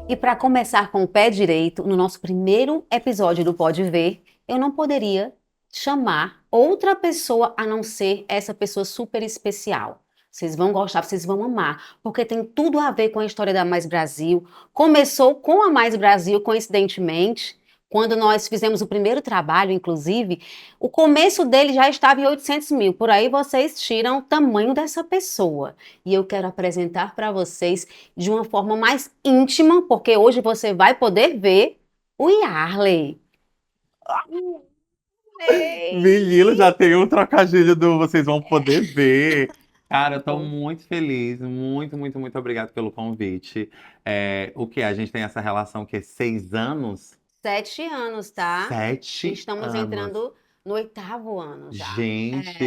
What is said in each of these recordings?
E para começar com o pé direito, no nosso primeiro episódio do Pode Ver, eu não poderia chamar outra pessoa a não ser essa pessoa super especial. Vocês vão gostar, vocês vão amar, porque tem tudo a ver com a história da Mais Brasil. Começou com a Mais Brasil, coincidentemente, quando nós fizemos o primeiro trabalho, inclusive, o começo dele já estava em 800 mil. Por aí vocês tiram o tamanho dessa pessoa. E eu quero apresentar para vocês de uma forma mais íntima, porque hoje você vai poder ver o Yarley. Menino, Ei! já tem um trocadilho do vocês vão poder ver. Cara, eu tô muito feliz, muito obrigado pelo convite. O que? A gente tem essa relação que é 6 anos? 7 anos, tá? E Sete estamos anos. entrando no 8º ano já. Gente,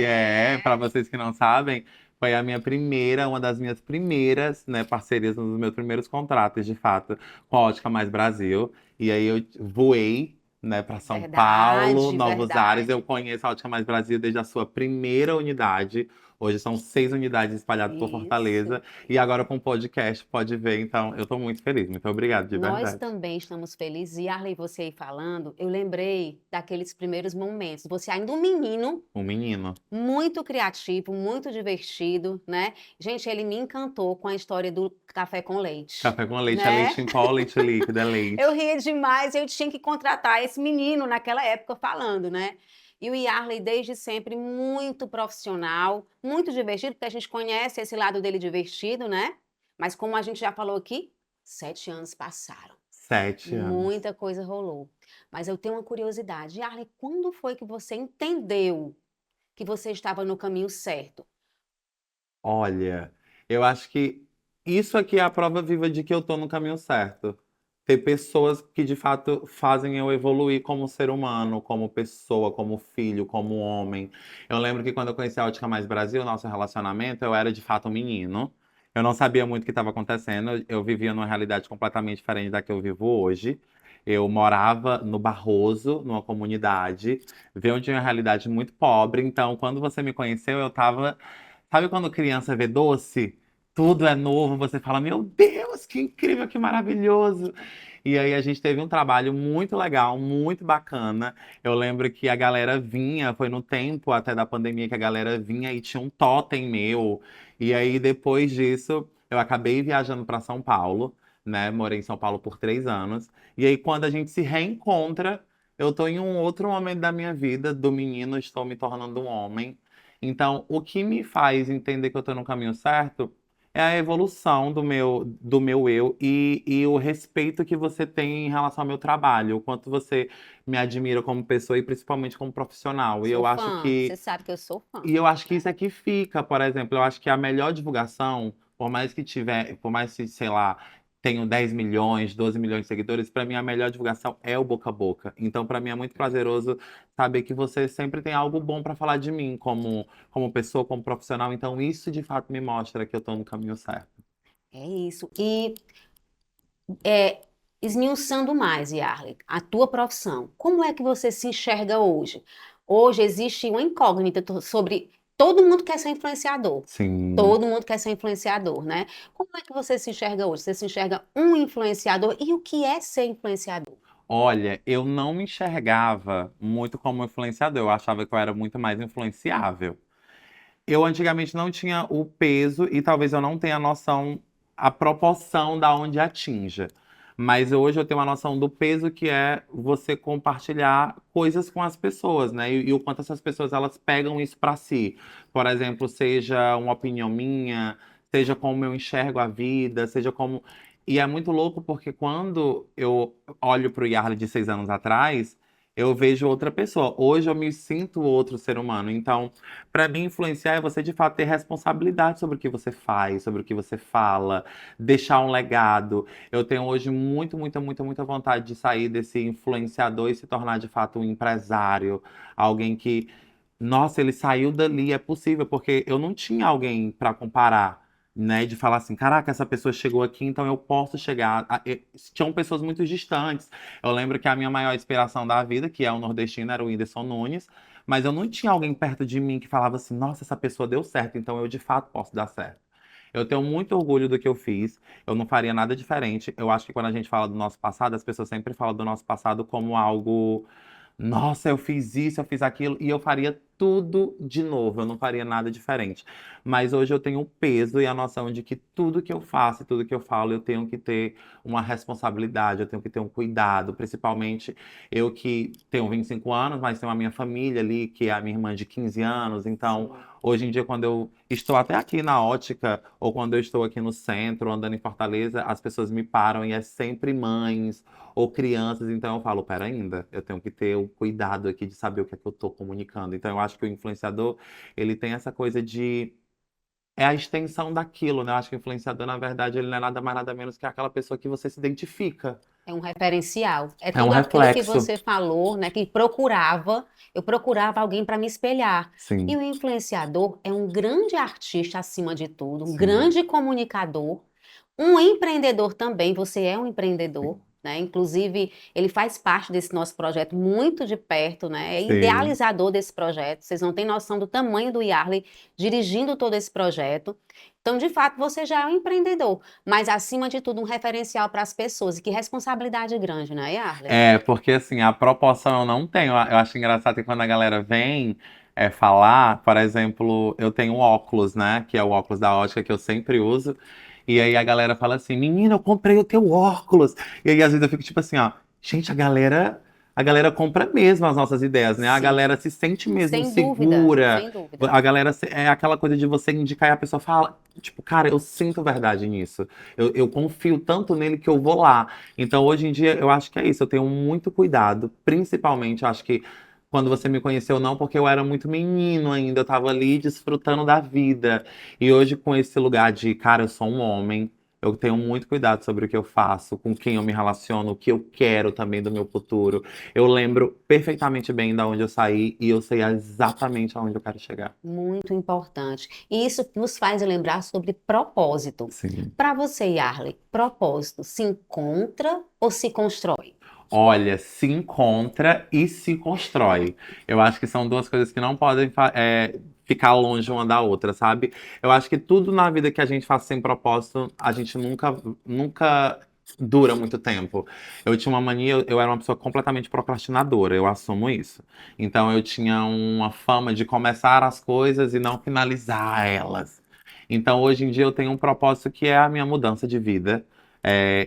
para É. vocês que não sabem, foi a minha primeira, uma das minhas primeiras, né, parcerias, um dos meus primeiros contratos, de fato, com a Ótica Mais Brasil. E aí eu voei, né, para São Paulo, Verdade, Novos Ares. Eu verdade. conheço a Ótica Mais Brasil desde a sua primeira unidade. Hoje são 6 unidades espalhadas por Isso. Fortaleza. E agora com o podcast, pode ver. Então, eu tô muito feliz. Muito obrigado, de Nós verdade. também estamos felizes. E Arley, você aí falando, eu lembrei daqueles primeiros momentos. Você ainda um menino, Um menino. muito criativo, muito divertido, né? Gente, ele me encantou com a história do café com leite, Café com leite, é né? leite em pó, ou leite líquido, é Eu leite. ria demais, eu tinha que contratar esse menino naquela época falando, né? E o Yarley, desde sempre, muito profissional, muito divertido, porque a gente conhece esse lado dele divertido, né? Mas como a gente já falou aqui, 7 anos passaram. 7 anos. Muita coisa rolou. Mas eu tenho uma curiosidade. Yarley, quando foi que você entendeu que você estava no caminho certo? Olha, eu acho que isso aqui é a prova viva de que eu tô no caminho certo. Ter pessoas que de fato fazem eu evoluir como ser humano, como pessoa, como filho, como homem. Eu lembro que quando eu conheci a Ótica Mais Brasil, nosso relacionamento, eu era de fato um menino. Eu não sabia muito o que estava acontecendo. Eu vivia numa realidade completamente diferente da que eu vivo hoje. Eu morava no Barroso, numa comunidade, veio de uma realidade muito pobre. Então, quando você me conheceu, eu tava. Sabe quando criança vê doce? Tudo é novo, você fala, meu Deus, que incrível, que maravilhoso. E aí a gente teve um trabalho muito legal, muito bacana. Eu lembro que a galera vinha, foi no tempo até da pandemia que a galera vinha e tinha um totem meu. E aí depois disso, eu acabei viajando para São Paulo, né? Morei em São Paulo por 3 anos. E aí quando a gente se reencontra, eu tô em um outro momento da minha vida, do menino, estou me tornando um homem. Então, o que me faz entender que eu estou no caminho certo é a evolução do meu eu e o respeito que você tem em relação ao meu trabalho, o quanto você me admira como pessoa e principalmente como profissional. E Sou eu acho fã, você que, sabe que eu sou fã. e eu acho que isso aqui fica, por exemplo, eu acho que a melhor divulgação, por mais que, sei lá, tenho 10 milhões, 12 milhões de seguidores, para mim a melhor divulgação é o boca a boca. Então, para mim é muito prazeroso saber que você sempre tem algo bom para falar de mim, como pessoa, como profissional. Então, isso de fato me mostra que eu estou no caminho certo. É isso. E é, esmiuçando mais, Yarley, a tua profissão, como é que você se enxerga hoje? Hoje existe uma incógnita sobre todo mundo quer ser influenciador. Sim. Todo mundo quer ser influenciador, né? Como é que você se enxerga hoje? Você se enxerga um influenciador? E o que é ser influenciador? Olha, eu não me enxergava muito como influenciador, eu achava que eu era muito mais influenciável. Eu antigamente não tinha o peso e talvez eu não tenha a noção, a proporção da onde atinja. Mas hoje eu tenho uma noção do peso que é você compartilhar coisas com as pessoas, né? E o quanto essas pessoas elas pegam isso para si. Por exemplo, seja uma opinião minha, seja como eu enxergo a vida, seja como. E é muito louco porque quando eu olho para o Yarley de 6 anos atrás, eu vejo outra pessoa. Hoje eu me sinto outro ser humano. Então, para mim, influenciar é você de fato ter responsabilidade sobre o que você faz, sobre o que você fala, deixar um legado. Eu tenho hoje muita vontade de sair desse influenciador e se tornar de fato um empresário, alguém que, nossa, ele saiu dali, é possível, porque eu não tinha alguém para comparar. Né, de falar assim, caraca, essa pessoa chegou aqui, então eu posso chegar. Tinham pessoas muito distantes. Eu lembro que a minha maior inspiração da vida, que é o nordestino, era o Whindersson Nunes. Mas eu não tinha alguém perto de mim que falava assim, nossa, essa pessoa deu certo, então eu de fato posso dar certo. Eu tenho muito orgulho do que eu fiz. Eu não faria nada diferente. Eu acho que quando a gente fala do nosso passado, as pessoas sempre falam do nosso passado como algo. Nossa, eu fiz isso, eu fiz aquilo, e eu faria tudo de novo, eu não faria nada diferente. Mas hoje eu tenho o peso e a noção de que tudo que eu faço, e tudo que eu falo, eu tenho que ter uma responsabilidade, eu tenho que ter um cuidado, principalmente eu que tenho 25 anos, mas tenho a minha família ali, que é a minha irmã de 15 anos, então. Sim. Hoje em dia, quando eu estou até aqui na ótica, ou quando eu estou aqui no centro, andando em Fortaleza, as pessoas me param e é sempre mães ou crianças, então eu falo, pera ainda, eu tenho que ter o cuidado aqui de saber o que é que eu estou comunicando. Então eu acho que o influenciador, ele tem essa coisa de é a extensão daquilo, né? Eu acho que o influenciador, na verdade, ele não é nada mais nada menos que aquela pessoa que você se identifica. É um referencial. É É um tudo aquilo que reflexo. você falou, né? Que procurava, eu procurava alguém para me espelhar. E Sim, o influenciador é um grande artista acima de tudo, um sim, grande comunicador, um empreendedor também. Você é um empreendedor, sim, né? Inclusive, ele faz parte desse nosso projeto muito de perto, né? É sim. idealizador desse projeto. Vocês não têm noção do tamanho do Yarley dirigindo todo esse projeto. Então, de fato, você já é um empreendedor, mas acima de tudo, um referencial para as pessoas. E que responsabilidade grande, né, Yarley? É, porque assim, a proporção eu não tenho. Eu acho engraçado que quando a galera vem falar, por exemplo, eu tenho um óculos, né? Que é o óculos da ótica que eu sempre uso. E aí a galera fala assim, menina, eu comprei o teu óculos. E aí às vezes eu fico tipo assim, ó, gente, a galera compra mesmo as nossas ideias, né? A Sim, galera se sente mesmo sem dúvida, segura. sem dúvida. A galera é aquela coisa de você indicar e a pessoa fala, tipo, cara, eu sinto verdade nisso. Eu confio tanto nele que eu vou lá. Então, hoje em dia, eu acho que é isso. Eu tenho muito cuidado, principalmente, eu acho que quando você me conheceu, não porque eu era muito menino ainda, eu tava ali desfrutando da vida. E hoje, com esse lugar de, cara, eu sou um homem, eu tenho muito cuidado sobre o que eu faço, com quem eu me relaciono, o que eu quero também do meu futuro. Eu lembro perfeitamente bem de onde eu saí e eu sei exatamente aonde eu quero chegar. Muito importante. E isso nos faz lembrar sobre propósito. Sim. Para você, Yarley, propósito se encontra ou se constrói? Olha, se encontra e se constrói. Eu acho que são duas coisas que não podem ficar longe uma da outra, sabe? Eu acho que tudo na vida que a gente faz sem propósito, a gente nunca dura muito tempo. Eu tinha uma mania, eu era uma pessoa completamente procrastinadora, eu assumo isso. Então eu tinha uma fama de começar as coisas e não finalizar elas. Então hoje em dia eu tenho um propósito que é a minha mudança de vida.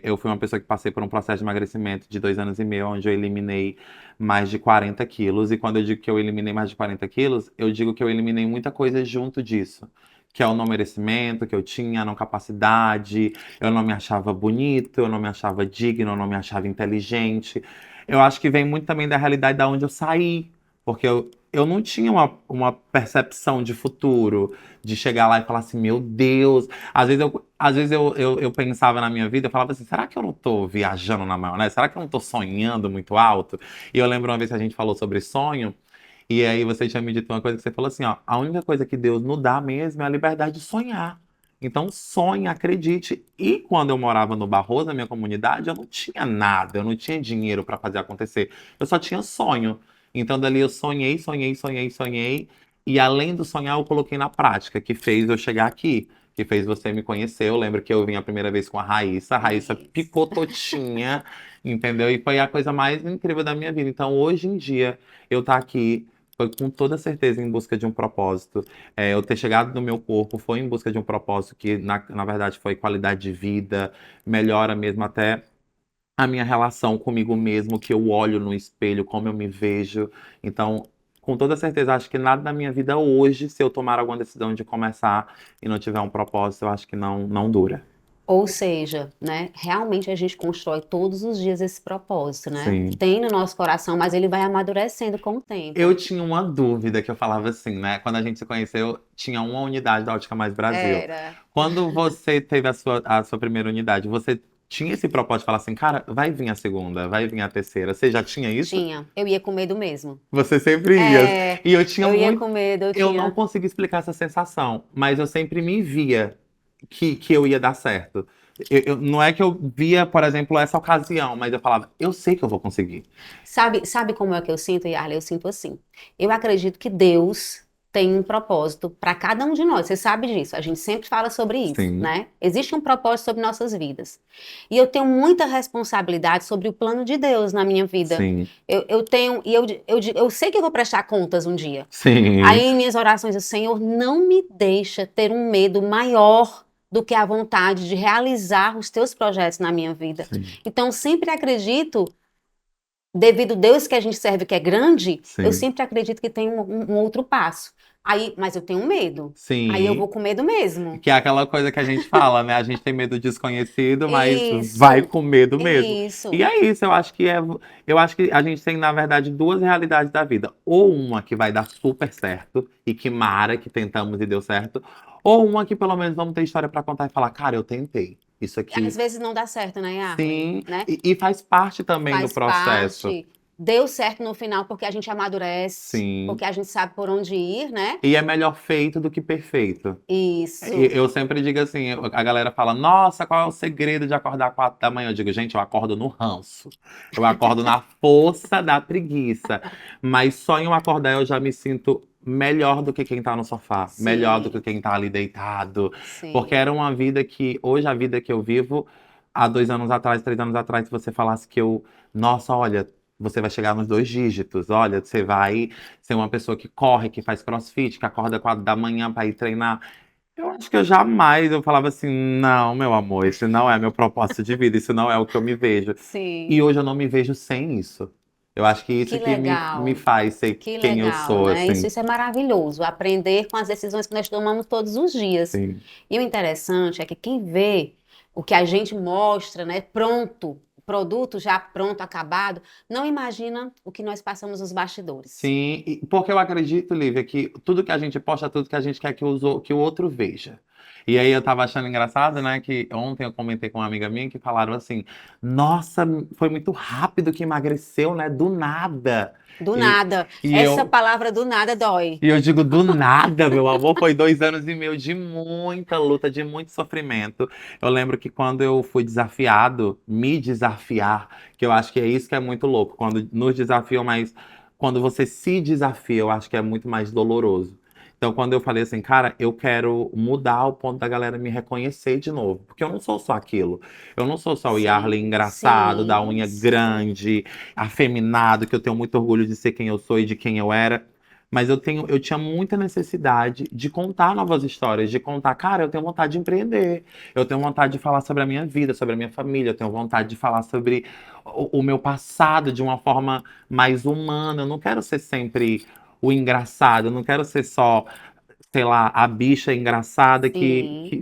Eu fui uma pessoa que passei por um processo de emagrecimento de 2 anos e meio, onde eu eliminei mais de 40 quilos. E quando eu digo que eu eliminei mais de 40 quilos, eu digo que eu eliminei muita coisa junto disso. Que é o não merecimento que eu tinha, a não capacidade, eu não me achava bonito, eu não me achava digno, eu não me achava inteligente. Eu acho que vem muito também da realidade da onde eu saí. Porque eu não tinha uma percepção de futuro, de chegar lá e falar assim, meu Deus. Às vezes eu pensava na minha vida, eu falava assim, será que eu não tô viajando na maionese? Será que eu não tô sonhando muito alto? E eu lembro uma vez que a gente falou sobre sonho, e aí você tinha me dito uma coisa que você falou assim, ó, a única coisa que Deus nos dá mesmo é a liberdade de sonhar. Então sonhe, acredite. E quando eu morava no Barroso, na minha comunidade, eu não tinha nada, eu não tinha dinheiro para fazer acontecer. Eu só tinha sonho. Então dali eu sonhei, sonhei, sonhei, sonhei. E além do sonhar, eu coloquei na prática, que fez eu chegar aqui, que fez você me conhecer. Eu lembro que eu vim a primeira vez com a Raíssa Isso. picototinha, entendeu? E foi a coisa mais incrível da minha vida. Então hoje em dia, eu tá aqui. Foi com toda certeza em busca de um propósito. Eu ter chegado no meu corpo foi em busca de um propósito que, na verdade, foi qualidade de vida, melhora mesmo até a minha relação comigo mesmo, que eu olho no espelho, como eu me vejo. Então, com toda certeza, acho que nada na minha vida hoje, se eu tomar alguma decisão de começar e não tiver um propósito, eu acho que não dura. Ou seja, né, realmente a gente constrói todos os dias esse propósito, né? Sim. Tem no nosso coração, mas ele vai amadurecendo com o Eu tempo. tinha uma dúvida que eu falava assim, né? Quando a gente se conheceu, tinha uma unidade da Ótica Mais Brasil. Era. Quando você teve a sua primeira unidade, você tinha esse propósito de falar assim, cara, vai vir a segunda, vai vir a terceira. Você já tinha isso? Tinha. Eu ia com medo mesmo. Você sempre ia. É, E eu tinha eu ia muito. com medo, eu Eu não tinha. consigo explicar essa sensação, mas eu sempre me via que eu ia dar certo. Não é que eu via, por exemplo, essa ocasião, mas eu falava, eu sei que eu vou conseguir. Sabe como é que eu sinto, Yarley? Eu sinto assim. Eu acredito que Deus tem um propósito para cada um de nós. Você sabe disso. A gente sempre fala sobre isso, Sim. né? Existe um propósito sobre nossas vidas. E eu tenho muita responsabilidade sobre o plano de Deus na minha vida. Sim. Eu tenho, e eu sei que eu vou prestar contas um dia. Sim. Aí em minhas orações, o Senhor não me deixa ter um medo maior do que a vontade de realizar os teus projetos na minha vida. Sim. Então, sempre acredito, devido ao Deus que a gente serve, que é grande, Sim. eu sempre acredito que tem um outro passo. Aí, mas eu tenho medo. Sim. Aí eu vou com medo mesmo. Que é aquela coisa que a gente fala, né? A gente tem medo do desconhecido, mas Isso. vai com medo mesmo. Isso. E é isso, eu acho que a gente tem, na verdade, duas realidades da vida. Ou uma que vai dar super certo e que mara, que tentamos e deu certo, ou uma que pelo menos vamos ter história pra contar e falar, cara, eu tentei. Isso aqui, Às vezes não dá certo, né, Yarley? sim, Né? e faz parte também do Faz processo. parte. Deu certo no final porque a gente amadurece, Sim. porque a gente sabe por onde ir, né? E é melhor feito do que perfeito. Isso. Eu sempre digo assim, a galera fala, nossa, qual é o segredo de acordar 4 da manhã? Eu digo, gente, eu acordo no ranço. Eu acordo na força da preguiça. Mas só em eu acordar eu já me sinto melhor do que quem tá no sofá. Sim. Melhor do que quem tá ali deitado. Sim. Porque era uma vida que, hoje a vida que eu vivo, há 2 anos atrás, 3 anos atrás, se você falasse que eu, nossa, olha, você vai chegar nos 2 dígitos, olha, você vai ser uma pessoa que corre, que faz crossfit, que acorda 4 da manhã para ir treinar. Eu acho que eu falava assim, não, meu amor, esse não é meu propósito de vida, isso não é o que eu me vejo. Sim. E hoje eu não me vejo sem isso. Eu acho que isso Que me legal. faz ser Que quem eu legal, sou, né? assim. Isso é maravilhoso. Aprender com as decisões que nós tomamos todos os dias. Sim. E o interessante é que quem vê o que a gente mostra, né, pronto, produto já pronto, acabado, não imagina o que nós passamos nos bastidores. Sim, porque eu acredito, Lívia, que tudo que a gente posta, tudo que a gente quer que o outro veja. E aí eu tava achando engraçado, né, que ontem eu comentei com uma amiga minha que falaram assim, nossa, foi muito rápido que emagreceu, né, do nada. Do E, nada. e Essa eu, palavra do nada dói. e eu digo, do nada, meu amor, foi 2 anos e meio de muita luta, de muito sofrimento. Eu lembro que quando eu fui desafiado, me desafiar, que eu acho que é isso que é muito louco, quando nos desafiam, mas quando você se desafia, eu acho que é muito mais doloroso. Então, quando eu falei assim, cara, eu quero mudar ao ponto da galera me reconhecer de novo, porque eu não sou só aquilo. Eu não sou só o Sim, Yarley engraçado, da sim, unha sim. grande, afeminado, que eu tenho muito orgulho de ser quem eu sou e de quem eu era. Mas eu tinha muita necessidade de contar novas histórias, de contar, cara, eu tenho vontade de empreender, eu tenho vontade de falar sobre a minha vida, sobre a minha família, eu tenho vontade de falar sobre o meu passado de uma forma mais humana. Eu não quero ser sempre o engraçado, eu não quero ser só, sei lá, a bicha engraçada Sim.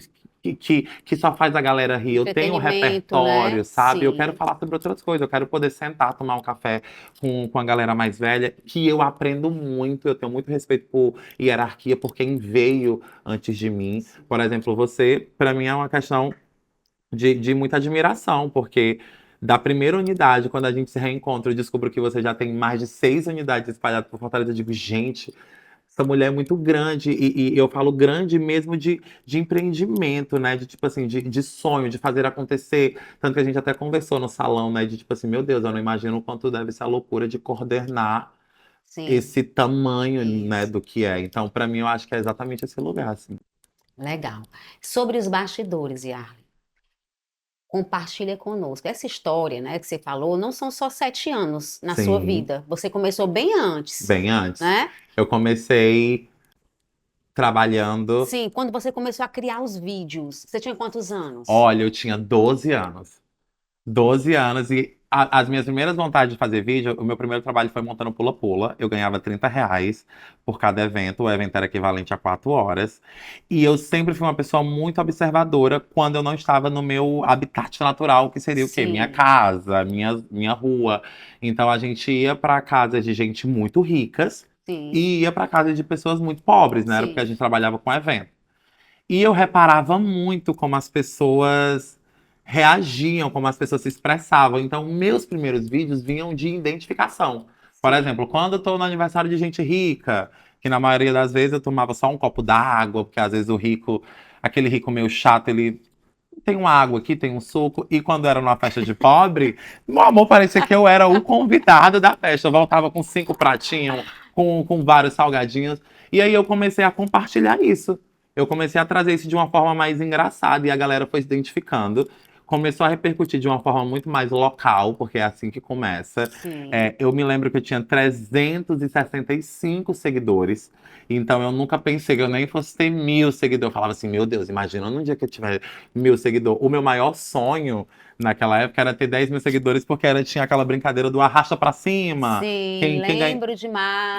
que só faz a galera rir. Eu tenho um Entretenimento, repertório, né? sabe? Eu Sim. quero falar sobre outras coisas. Eu quero poder sentar, tomar um café com a galera mais velha, que eu aprendo muito. Eu tenho muito respeito por hierarquia, por quem veio antes de mim. Por exemplo, você, para mim, é uma questão de muita admiração, porque da primeira unidade, quando a gente se reencontra, eu descubro que você já tem mais de 6 unidades espalhadas por Fortaleza. Eu digo, gente. Essa mulher é muito grande, e eu falo grande mesmo de empreendimento, né? De tipo assim, de sonho, de fazer acontecer. Tanto que a gente até conversou no salão, né? De tipo assim, meu Deus, eu não imagino o quanto deve ser a loucura de coordenar Sim. esse tamanho, né, Isso. do que é. Então, pra mim, eu acho que é exatamente esse lugar, assim. Legal. Sobre os bastidores, Yarley. Compartilha conosco. Essa história, né, que você falou, não são só 7 anos na sua Sim, vida. Você começou bem antes, bem antes. né? Eu comecei trabalhando. Sim, quando você começou a criar os vídeos, você tinha quantos anos? Olha, eu tinha 12 anos. 12 anos e as minhas primeiras vontades de fazer vídeo, o meu primeiro trabalho foi montando pula-pula. Eu ganhava R$ 30 por cada evento, o evento era equivalente a 4 horas. E eu sempre fui uma pessoa muito observadora quando eu não estava no meu habitat natural, que seria o quê? Minha Sim, casa, minha rua. Então a gente ia para casa de gente muito ricas sim, e ia para casa de pessoas muito pobres, né? Era porque a sim. gente trabalhava com evento. E eu reparava muito como as pessoas reagiam, como as pessoas se expressavam. Então, meus primeiros vídeos vinham de identificação. Por Sim. exemplo, quando eu tô no aniversário de gente rica, que na maioria das vezes eu tomava só um copo d'água, porque às vezes o rico, aquele rico meio chato, ele tem uma água aqui, tem um suco. E quando era numa festa de pobre, meu amor, parecia que eu era o convidado da festa. Eu voltava com 5 pratinhos. com vários salgadinhos. E aí eu comecei a compartilhar isso. Eu comecei a trazer isso de uma forma mais engraçada e a galera foi se identificando. Começou a repercutir de uma forma muito mais local, porque é assim que começa. Sim. Eu me lembro que eu tinha 365 seguidores. Então eu nunca pensei que eu nem fosse ter 1.000 seguidores. Eu falava assim, meu Deus, imagina num dia que eu tiver 1.000 seguidores. O meu maior sonho naquela época era ter 10.000 seguidores, porque tinha aquela brincadeira do arrasta pra cima. Sim, Quem, quem, ganha- lembro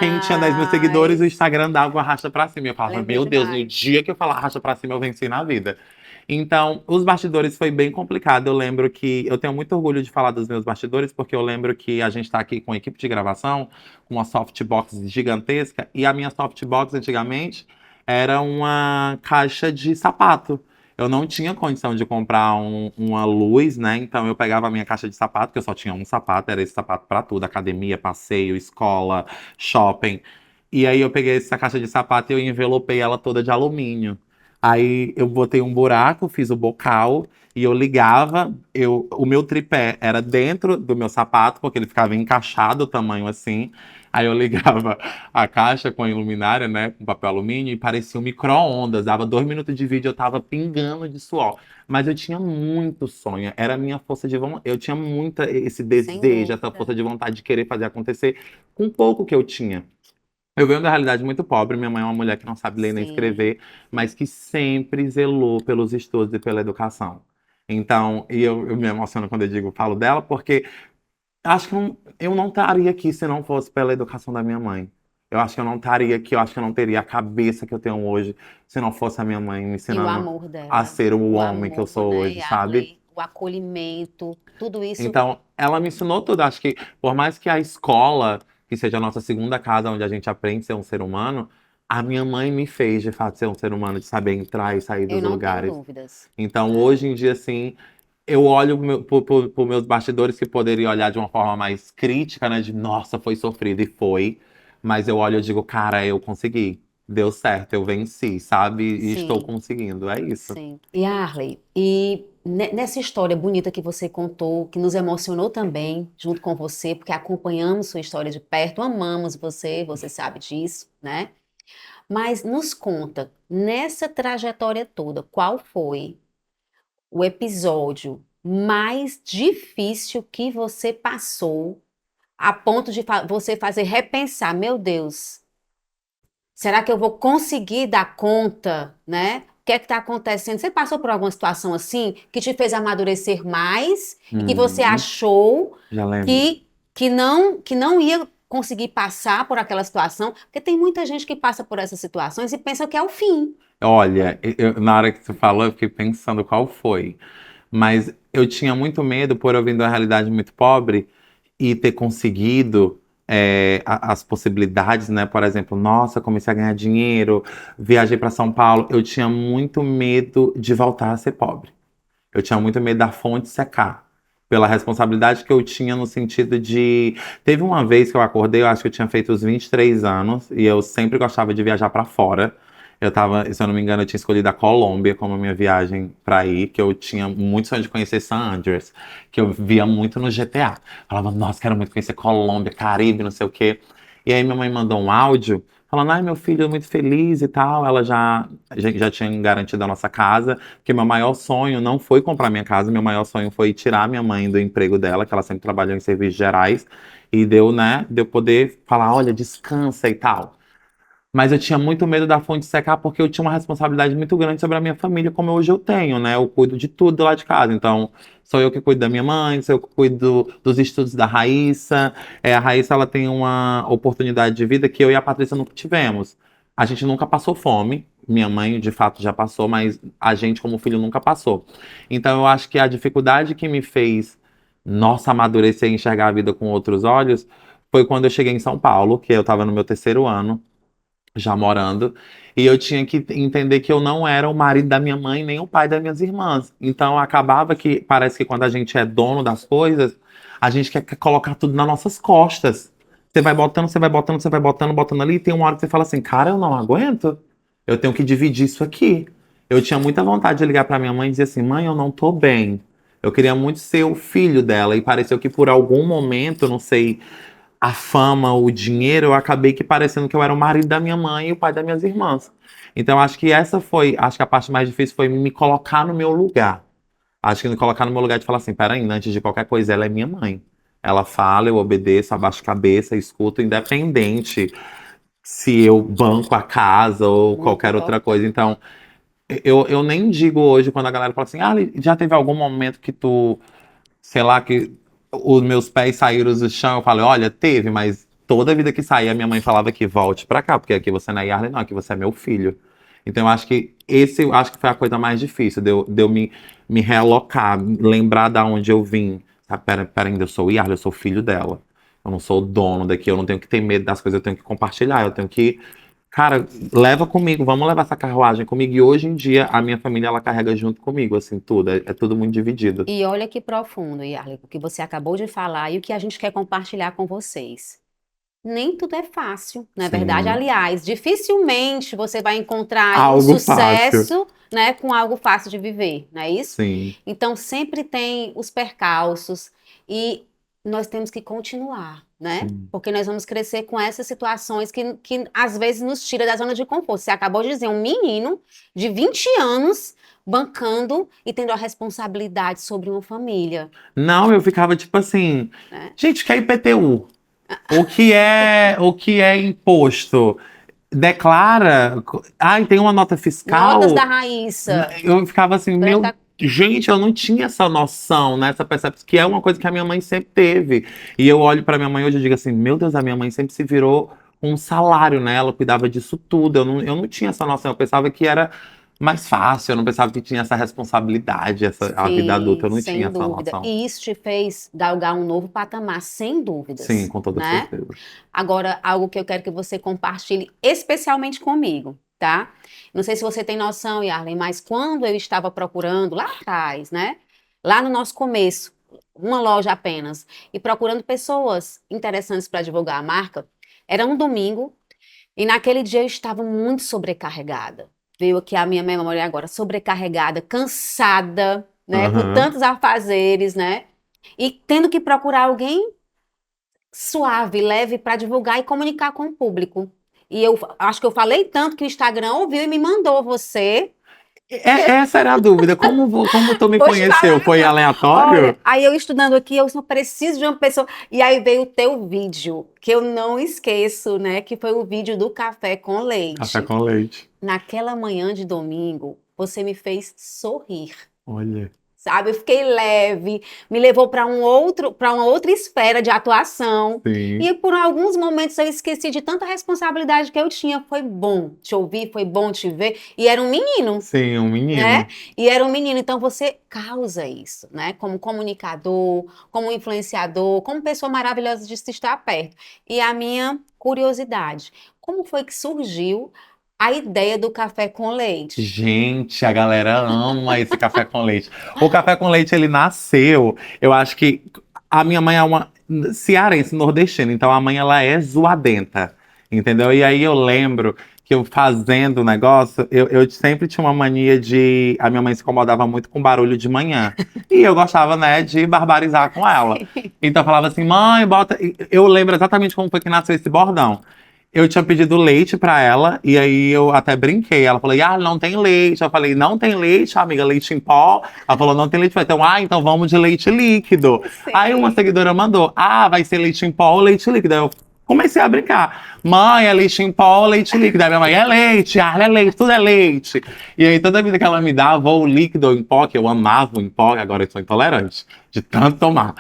quem tinha 10.000 seguidores, o demais. Instagram dava o arrasta pra cima. E eu falava, Lembro meu Deus, no demais. dia que eu falar arrasta pra cima, eu venci na vida. Então, os bastidores foi bem complicado. Eu lembro que eu tenho muito orgulho de falar dos meus bastidores, porque eu lembro que a gente está aqui com a equipe de gravação, com uma softbox gigantesca, e a minha softbox antigamente era uma caixa de sapato. Eu não tinha condição de comprar uma luz, né? Então eu pegava a minha caixa de sapato, que eu só tinha um sapato, era esse sapato para tudo, academia, passeio, escola, shopping. E aí eu peguei essa caixa de sapato e eu envelopei ela toda de alumínio. Aí eu botei um buraco, fiz o bocal e eu ligava. O meu tripé era dentro do meu sapato, porque ele ficava encaixado o tamanho assim. Aí eu ligava a caixa com a luminária, né, com papel alumínio, e parecia um micro-ondas. Dava 2 minutos de vídeo, eu tava pingando de suor. Mas eu tinha muito sonho, era a minha força de vontade. Eu tinha muita esse Sem desejo, essa dúvida. força de vontade de querer fazer acontecer com pouco que eu tinha. Eu venho da realidade muito pobre. Minha mãe é uma mulher que não sabe ler nem Sim. escrever, mas que sempre zelou pelos estudos e pela educação. Então, eu me emociono quando eu digo, falo dela, porque acho que eu não estaria aqui se não fosse pela educação da minha mãe. Eu acho que eu não estaria aqui, eu acho que eu não teria a cabeça que eu tenho hoje se não fosse a minha mãe me E o ensinando amor a dela. ser o O homem que eu amor, sou né, hoje, sabe? Yarley? O acolhimento, tudo isso. Então, ela me ensinou tudo. Acho que, por mais que a escola, que seja a nossa segunda casa, onde a gente aprende a ser um ser humano, a minha mãe me fez, de fato, ser um ser humano, de saber entrar e sair Eu dos não tenho lugares. dúvidas, Então, né? hoje em dia, assim, eu olho por meus bastidores que poderiam olhar de uma forma mais crítica, né? De, nossa, foi sofrido, e foi. Mas eu olho e digo, cara, eu consegui. Deu certo, eu venci, sabe? E estou Sim, conseguindo. É isso. sim. E Arley, e nessa história bonita que você contou, que nos emocionou também, junto com você, porque acompanhamos sua história de perto, amamos você, você sabe disso, né? Mas nos conta, nessa trajetória toda, qual foi o episódio mais difícil que você passou a ponto de você fazer repensar, meu Deus, será que eu vou conseguir dar conta, né? O que é que está acontecendo? Você passou por alguma situação assim que te fez amadurecer mais e que você Uhum. achou Já lembro. que, que não ia conseguir passar por aquela situação? Porque tem muita gente que passa por essas situações e pensa que é o fim. Olha, na hora que você falou, eu fiquei pensando qual foi. Mas eu tinha muito medo, por eu vir de uma realidade muito pobre, e ter conseguido as possibilidades, né? Por exemplo, nossa, comecei a ganhar dinheiro, viajei para São Paulo. Eu tinha muito medo de voltar a ser pobre. Eu tinha muito medo da fonte secar. Pela responsabilidade que eu tinha no sentido de. Teve uma vez que eu acordei, eu acho que eu tinha feito os 23 anos, e eu sempre gostava de viajar para fora. Eu tava, se eu não me engano, eu tinha escolhido a Colômbia como minha viagem para ir, que eu tinha muito sonho de conhecer San Andreas, que eu via muito no GTA. Falava, nossa, quero muito conhecer Colômbia, Caribe, não sei o quê. E aí minha mãe mandou um áudio falando, ai, meu filho é muito feliz e tal. Ela já tinha garantido a nossa casa, porque meu maior sonho não foi comprar minha casa, meu maior sonho foi tirar minha mãe do emprego dela, que ela sempre trabalhou em serviços gerais, e deu, né, de eu poder falar, olha, descansa e tal. Mas eu tinha muito medo da fonte secar porque eu tinha uma responsabilidade muito grande sobre a minha família, como hoje eu tenho, né? Eu cuido de tudo lá de casa. Então, sou eu que cuido da minha mãe, sou eu que cuido dos estudos da Raíssa. A Raíssa, ela tem uma oportunidade de vida que eu e a Patrícia nunca tivemos. A gente nunca passou fome. Minha mãe, de fato, já passou, mas a gente, como filho, nunca passou. Então, eu acho que a dificuldade que me fez, nossa, amadurecer e enxergar a vida com outros olhos foi quando eu cheguei em São Paulo, que eu estava no meu terceiro ano já morando, e eu tinha que entender que eu não era o marido da minha mãe, nem o pai das minhas irmãs. Então acabava que parece que quando a gente é dono das coisas, a gente quer colocar tudo nas nossas costas. Você vai botando, você vai botando, você vai botando, botando ali, e tem uma hora que você fala assim, cara, eu não aguento. Eu tenho que dividir isso aqui. Eu tinha muita vontade de ligar pra minha mãe e dizer assim, mãe, eu não tô bem. Eu queria muito ser o filho dela, e pareceu que por algum momento, não sei, a fama, o dinheiro, eu acabei que parecendo que eu era o marido da minha mãe e o pai das minhas irmãs. Então, acho que a parte mais difícil foi me colocar no meu lugar. Acho que me colocar no meu lugar de falar assim, peraí, antes de qualquer coisa, ela é minha mãe. Ela fala, eu obedeço, abaixo a cabeça, escuto, independente se eu banco a casa ou Muito qualquer outra importante. coisa. Então, eu nem digo hoje quando a galera fala assim, ah, já teve algum momento que tu, sei lá, que os meus pés saíram do chão? Eu falei, olha, teve, mas toda vida que saía, minha mãe falava que volte pra cá, porque aqui você não é Yarley, não, aqui você é meu filho. Então, eu acho que foi a coisa mais difícil, de eu me realocar, lembrar da onde eu vim. Sabe, pera ainda, eu sou o Yarley, eu sou filho dela. Eu não sou o dono daqui, eu não tenho que ter medo das coisas, eu tenho que compartilhar, eu tenho que. Cara, leva comigo, vamos levar essa carruagem comigo. E hoje em dia, a minha família, ela carrega junto comigo, assim, tudo. É tudo muito dividido. E olha que profundo, Yarley, o que você acabou de falar e o que a gente quer compartilhar com vocês. Nem tudo é fácil, não é verdade? Sim. Aliás, dificilmente você vai encontrar aí um Algo fácil. sucesso, né, com algo fácil de viver, não é isso? Sim. Então sempre tem os percalços e nós temos que continuar, né? Sim. Porque nós vamos crescer com essas situações que às vezes nos tira da zona de conforto. Você acabou de dizer, um menino de 20 anos bancando e tendo a responsabilidade sobre uma família, Não, eu ficava tipo assim, né? gente, que é IPTU? O que é imposto? Declara? Ai, tem uma nota Notas da fiscal? Raíssa, Eu ficava assim, meu, presta. gente, eu não tinha essa noção, né? Essa percepção, que é uma coisa que a minha mãe sempre teve. E eu olho pra minha mãe hoje e digo assim, meu Deus, a minha mãe sempre se virou um salário, né? Ela cuidava disso tudo. Eu não tinha essa noção, eu pensava que era mais fácil, eu não pensava que tinha essa responsabilidade, a vida adulta, Sim, eu não tinha sem essa dúvida. noção. E isso te fez galgar um novo patamar, sem Sim, dúvidas, com toda né? certeza. Agora, algo que eu quero que você compartilhe especialmente comigo, tá? Não sei se você tem noção, Yarlen, mas quando eu estava procurando lá atrás, né? Lá no nosso começo, uma loja apenas, e procurando pessoas interessantes para divulgar a marca, era um domingo e naquele dia eu estava muito sobrecarregada. Veio aqui a minha memória agora, sobrecarregada, cansada, né, com Aham. tantos afazeres, né? E tendo que procurar alguém suave, leve para divulgar e comunicar com o público. E eu acho que eu falei tanto que o Instagram ouviu e me mandou você. Essa era a dúvida. Como tu me Vou te conheceu? falar, Foi não. aleatório? Olha, aí eu estudando aqui, eu só preciso de uma pessoa. E aí veio o teu vídeo, que eu não esqueço, né? Que foi o vídeo do café com Café leite. com leite. Naquela manhã de domingo, você me fez sorrir. Olha. Sabe, eu fiquei leve, me levou para uma outra esfera de atuação. Sim. E por alguns momentos eu esqueci de tanta responsabilidade que eu tinha. Foi bom te ouvir, foi bom te ver. E era um menino, Sim, um né? menino. E era um menino, então você causa isso, né? Como comunicador, como influenciador, como pessoa maravilhosa de se estar perto. E a minha curiosidade, como foi que surgiu a ideia do café com leite? Gente, a galera ama esse café com leite. O café com leite, ele nasceu. Eu acho que a minha mãe é uma cearense, nordestina, então a mãe ela é zoadenta, entendeu? E aí eu lembro que eu fazendo o negócio, eu sempre tinha uma mania de. A minha mãe se incomodava muito com barulho de manhã. E eu gostava, né, de barbarizar com ela. Então eu falava assim, mãe, bota. Eu lembro exatamente como foi que nasceu esse bordão. Eu tinha pedido leite pra ela, e aí eu até brinquei. Ela falou, ah, não tem leite. Eu falei, não tem leite, amiga, leite em pó. Ela falou, não tem leite. Eu falei, então, então vamos de leite líquido. Aí uma Sim. seguidora mandou, vai ser leite em pó ou leite líquido. Aí eu comecei a brincar. Mãe, é leite em pó ou leite líquido? Aí minha mãe, é leite, tudo é leite. E aí toda vida que ela me dava, ou líquido ou em pó, que eu amava o em pó, agora eu sou intolerante, de tanto tomar.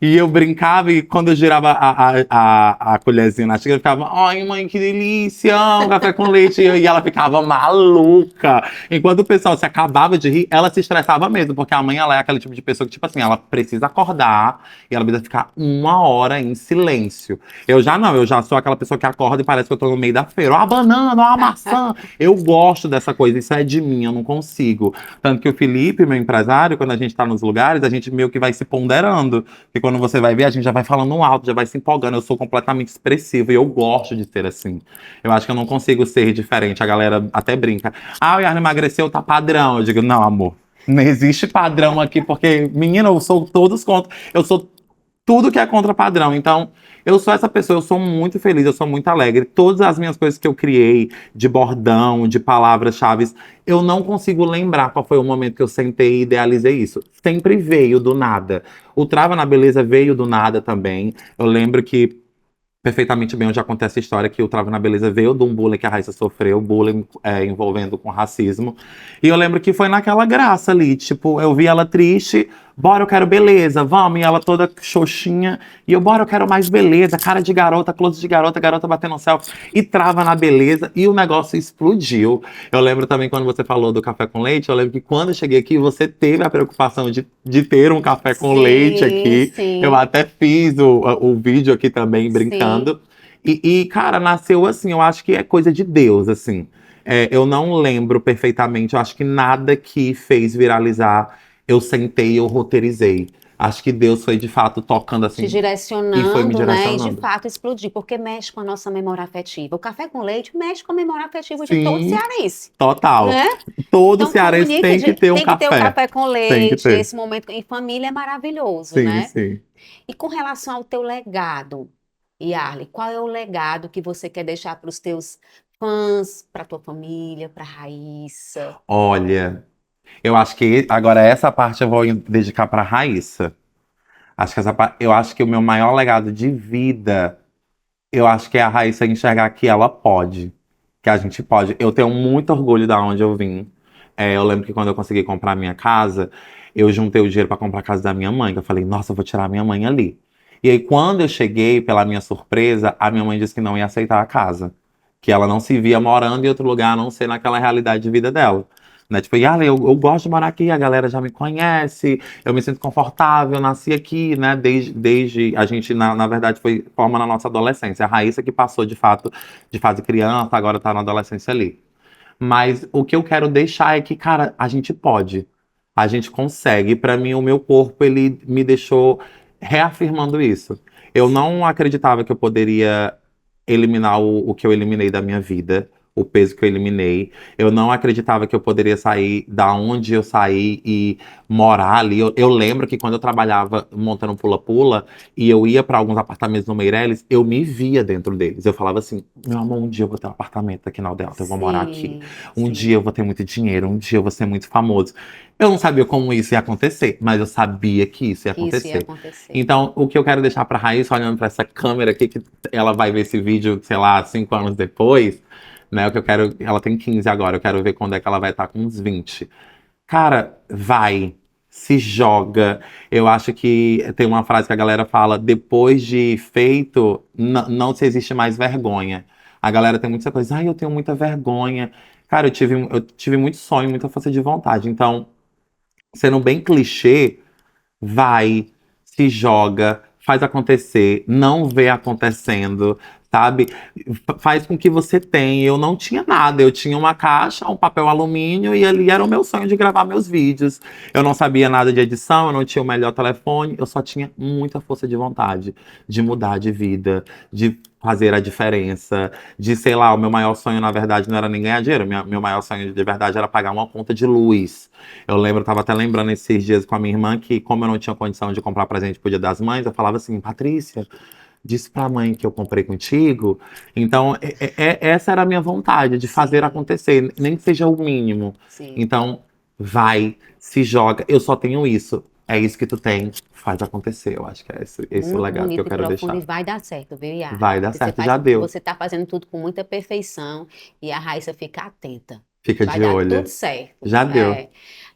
E eu brincava e quando eu girava a colherzinha na xícara, eu ficava, ai mãe, que delícia, um café com leite. E ela ficava maluca. Enquanto o pessoal se acabava de rir, ela se estressava mesmo, porque a mãe, ela é aquele tipo de pessoa que, tipo assim, ela precisa acordar e ela precisa ficar uma hora em silêncio. Eu já não, eu já sou aquela pessoa que acorda e parece que eu tô no meio da feira. Ó, a banana, ó, a maçã. Eu gosto dessa coisa, isso é de mim, eu não consigo. Tanto que o Felipe, meu empresário, quando a gente tá nos lugares, a gente meio que vai se ponderando. Porque quando você vai ver, a gente já vai falando alto, já vai se empolgando. Eu sou completamente expressivo e eu gosto de ser assim. Eu acho que eu não consigo ser diferente. A galera até brinca. Ah, o Yarn emagreceu, tá padrão. Eu digo, não, amor. Não existe padrão aqui, porque, menina, eu sou todos contra. Eu sou tudo que é contra padrão. Então, eu sou essa pessoa, eu sou muito feliz, eu sou muito alegre. Todas as minhas coisas que eu criei, de bordão, de palavras-chave, eu não consigo lembrar qual foi o momento que eu sentei e idealizei isso. Sempre veio do nada. O Trava na Beleza veio do nada também. Eu lembro que perfeitamente bem, eu já contei essa história que o Trava na Beleza veio de um bullying que a Raíssa sofreu, bullying envolvendo com racismo. E eu lembro que foi naquela graça ali, tipo, eu vi ela triste, bora, eu quero beleza, vamos, e ela toda xoxinha, e eu, bora, eu quero mais beleza, cara de garota, close de garota, garota batendo selfie, e Trava na Beleza, e o negócio explodiu. Eu lembro também quando você falou do café com leite, eu lembro que quando eu cheguei aqui, você teve a preocupação de ter um café com leite Sim, aqui. Eu sim, até fiz o vídeo aqui também, sim. brincando. Cara, nasceu assim, eu acho que é coisa de Deus, assim. Eu não lembro perfeitamente, eu acho que nada que fez viralizar, eu sentei, eu roteirizei. Acho que Deus foi de fato tocando Te assim e foi me direcionando, né? E de direcionando. fato explodir, porque mexe com a nossa memória afetiva. O café com leite mexe com a memória afetiva de todo Sim, cearense, total. né? Todo Então cearense comunica, tem que ter um tem que ter o café. café com Tem que leite, ter. esse momento em família é maravilhoso, Sim, né? sim. E com relação ao teu legado, Yarly, qual é o legado que você quer deixar para os teus fãs, para tua família, para Raíssa? Olha, eu acho que agora essa parte eu vou dedicar para Raíssa. Acho que eu acho que o meu maior legado de vida, eu acho que é a Raíssa enxergar que ela pode, que a gente pode. Eu tenho muito orgulho da onde eu vim. Eu lembro que quando eu consegui comprar minha casa, eu juntei o dinheiro para comprar a casa da minha mãe, que eu falei, nossa, eu vou tirar minha mãe ali. E aí, quando eu cheguei, pela minha surpresa, a minha mãe disse que não ia aceitar a casa, que ela não se via morando em outro lugar, a não ser naquela realidade de vida dela. Né? Tipo, Yala, eu gosto de morar aqui, a galera já me conhece, eu me sinto confortável, eu nasci aqui, né? Desde a gente, na verdade, foi forma na nossa adolescência. A Raíssa que passou, de fato, de fase criança, agora tá na adolescência ali. Mas o que eu quero deixar é que, cara, a gente pode. A gente consegue. Para mim, o meu corpo, ele me deixou reafirmando isso. Eu não acreditava que eu poderia eliminar o que eu eliminei da minha vida, o peso que eu eliminei. Eu não acreditava que eu poderia sair da onde eu saí e morar ali. Eu lembro que quando eu trabalhava montando pula-pula e eu ia para alguns apartamentos no Meireles, eu me via dentro deles. Eu falava assim: meu amor, um dia eu vou ter um apartamento aqui na Aldeota, eu vou morar aqui. Sim, Um dia sim, eu vou ter muito dinheiro, um dia eu vou ser muito famoso. Eu não sabia como isso ia acontecer, mas eu sabia que isso ia que isso ia acontecer. acontecer. Então, o que eu quero deixar para Raíssa, olhando para essa câmera aqui, que ela vai ver esse vídeo, sei lá, 5 anos depois, né? O que eu quero. Ela tem 15 agora, eu quero ver quando é que ela vai estar com uns 20. Cara, vai, se joga. Eu acho que tem uma frase que a galera fala: depois de feito, não se existe mais vergonha. A galera tem muita coisa, ai, eu tenho muita vergonha. Cara, eu tive muito sonho, muita força de vontade. Então, sendo bem clichê, vai, se joga, faz acontecer, não vê acontecendo, sabe? Faz com que você tenha. Eu não tinha nada, eu tinha uma caixa, um papel alumínio e ali era o meu sonho de gravar meus vídeos. Eu não sabia nada de edição, eu não tinha o melhor telefone, eu só tinha muita força de vontade de mudar de vida, de fazer a diferença, de, sei lá, o meu maior sonho, na verdade, não era nem ganhar dinheiro, meu maior sonho de verdade era pagar uma conta de luz. Eu lembro, eu tava até lembrando esses dias com a minha irmã que, como eu não tinha condição de comprar presente pro Dia das Mães, eu falava assim, Patrícia, disse pra mãe que eu comprei contigo. Então, essa era a minha vontade, de fazer Sim, acontecer, nem que seja o mínimo. sim. Então, vai, se joga. Eu só tenho isso. É isso que tu tem, faz acontecer. Eu acho que é esse o Muito legado que eu bonito e quero profundo e deixar. vai dar certo, viu, Yarley? Vai dar Porque certo, já deu. você tá fazendo tudo com muita perfeição e a Raíssa fica atenta. Fica Vai de dar tudo olho. certo. Já deu. É.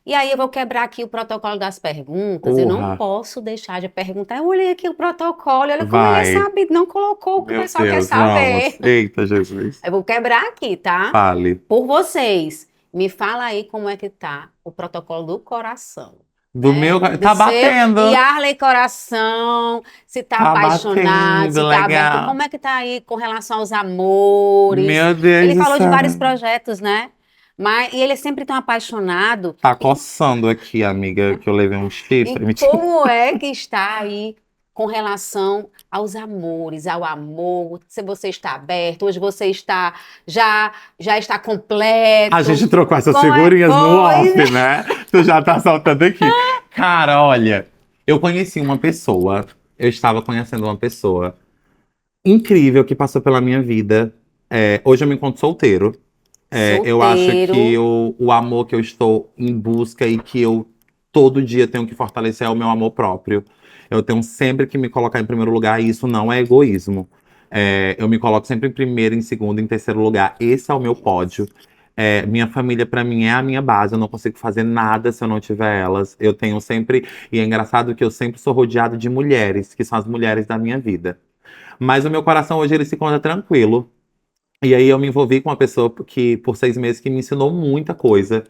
E aí eu vou quebrar aqui o protocolo das perguntas. Eu não Urra, posso deixar de perguntar. Eu olhei aqui o protocolo, olha como ele é vai. sabido, não colocou o que o Meu pessoal quer Deus, vamos. saber. Eita, Jesus. Eu vou quebrar aqui, tá? Fale. Por vocês. Me fala aí como é que tá o protocolo do coração, Do né? meu. Do Tá seu batendo. Yarley Coração, se tá Tá apaixonado, batendo, se tá aberto, legal. como é que tá aí com relação aos amores? Meu Deus Ele do falou de vários céu. projetos, né? Mas, e ele é sempre tão apaixonado. Tá coçando aqui, amiga, que eu levei um E chifre. Mentira. como é que está aí com relação aos amores, ao amor? Se você está aberto, hoje você está já está A completo. gente trocou essas Como é? figurinhas no Pois off, né? Tu já tá saltando aqui. Cara, olha, eu conheci uma pessoa. eu estava conhecendo uma pessoa incrível que passou pela minha vida. Hoje eu me encontro solteiro. Eu acho que Solteiro. o amor que eu estou em busca e que eu todo dia tenho que fortalecer é o meu amor próprio. Eu tenho sempre que me colocar em primeiro lugar e isso não é egoísmo. Eu me coloco sempre em primeiro, em segundo, em terceiro lugar. Esse é o meu pódio. Minha família, para mim, é a minha base. Eu não consigo fazer nada se eu não tiver elas. Eu tenho sempre. E é engraçado que eu sempre sou rodeado de mulheres, que são as mulheres da minha vida. Mas o meu coração hoje ele se encontra tranquilo. E aí eu me envolvi com uma pessoa que, por 6 meses, que me ensinou muita coisa,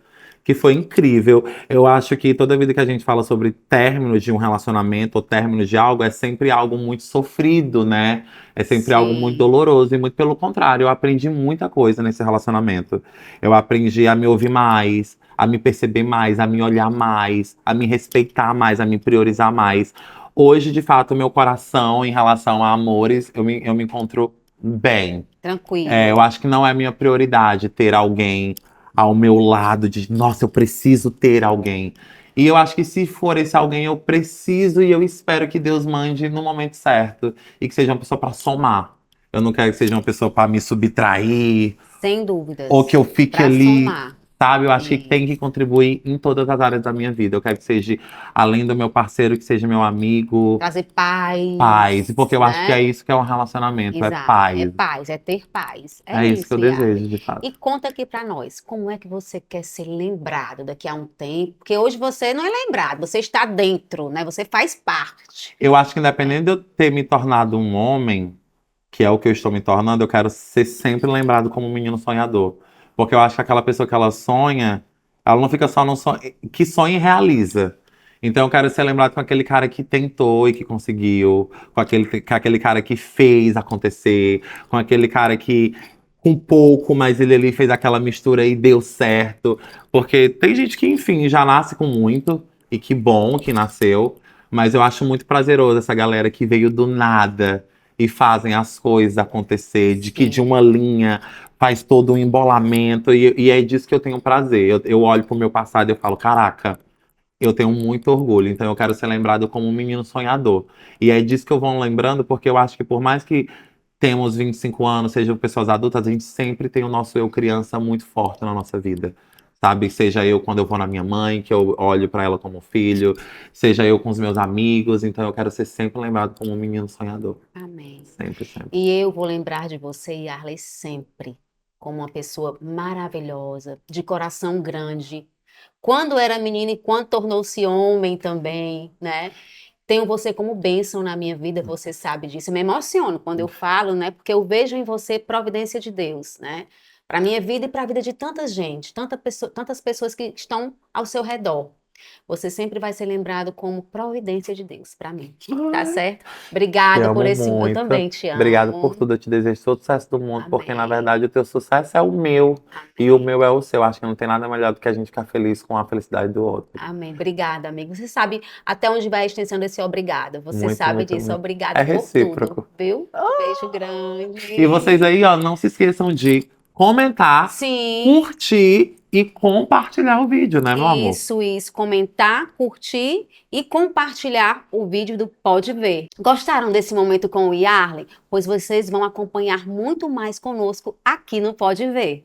que foi incrível. Eu acho que toda vida que a gente fala sobre términos de um relacionamento ou términos de algo, é sempre algo muito sofrido, né? É sempre algo muito Sim, doloroso. E muito pelo contrário, eu aprendi muita coisa nesse relacionamento. Eu aprendi a me ouvir mais, a me perceber mais, a me olhar mais, a me respeitar mais, a me priorizar mais. Hoje, de fato, o meu coração em relação a amores, eu me encontro bem. Eu tranquilo. acho que não é minha prioridade ter alguém ao meu lado de, nossa, eu preciso ter alguém. E eu acho que se for esse alguém, eu preciso e eu espero que Deus mande no momento certo e que seja uma pessoa para somar. Eu não quero que seja uma pessoa para me subtrair, Sem ou que dúvidas. eu É fique para ali, somar. sabe? Eu acho que E tem que contribuir em todas as áreas da minha vida. Eu quero que seja, além do meu parceiro, que seja meu amigo, trazer paz. paz, Porque eu acho que é né? isso que é um relacionamento, é Exato. É paz. paz, é ter paz. É É isso que eu isso, Yarley. desejo, de E fato. conta aqui para nós, como é que você quer ser lembrado daqui a um tempo? Porque hoje você não é lembrado, você está dentro, né? Você faz parte, Eu acho que né? independente de eu ter me tornado um homem, que é o que eu estou me tornando, eu quero ser sempre lembrado como um menino sonhador. Porque eu acho que aquela pessoa que ela sonha, ela não fica só no sonho, que sonha e realiza. Então eu quero ser lembrado com aquele cara que tentou e que conseguiu, com aquele cara que fez acontecer, com aquele cara que com pouco, mas ele ali fez aquela mistura e deu certo. Porque tem gente que, enfim, já nasce com muito, e que bom que nasceu. Mas eu acho muito prazeroso essa galera que veio do nada e fazem as coisas acontecer, de que de Sim, uma linha faz todo um embolamento, e é disso que eu tenho prazer. Eu olho pro meu passado e eu falo, caraca, eu tenho muito orgulho, então eu quero ser lembrado como um menino sonhador. E é disso que eu vou lembrando, porque eu acho que por mais que temos 25 anos, sejam pessoas adultas, a gente sempre tem o nosso eu criança muito forte na nossa vida. Sabe? Seja eu quando eu vou na minha mãe, que eu olho pra ela como filho, seja eu com os meus amigos, então eu quero ser sempre lembrado como um menino sonhador. amém. Sempre, sempre. E eu vou lembrar de você, Yarley, sempre como uma pessoa maravilhosa, de coração grande. Quando era menina e quando tornou-se homem também, né? Tenho você como bênção na minha vida, você sabe disso. Eu me emociono quando eu falo, né? Porque eu vejo em você providência de Deus, né? Para minha vida e para a vida de tanta gente, tantas pessoas que estão ao seu redor. Você sempre vai ser lembrado como providência de Deus para mim, tá Ai, certo? te Obrigada por amo esse. Eu muito. também te Obrigado por amo. tudo. Eu te desejo todo o sucesso do mundo, porque na Amém. verdade o teu sucesso é o meu e o Amém. meu é o seu. Acho que não tem nada melhor do que a gente ficar feliz com a felicidade do outro. Amém. Obrigada, amigo. Você sabe até onde vai a extensão desse obrigado. Você Muito, sabe muito, disso. muito. É Obrigada por tudo, recíproco. viu? Beijo E vocês grande. aí, ó, não se esqueçam de comentar, Sim, curtir e compartilhar o vídeo, né, meu amor? isso. Comentar, curtir e compartilhar o vídeo do Pode Ver. Gostaram desse momento com o Yarley? Pois vocês vão acompanhar muito mais conosco aqui no Pode Ver.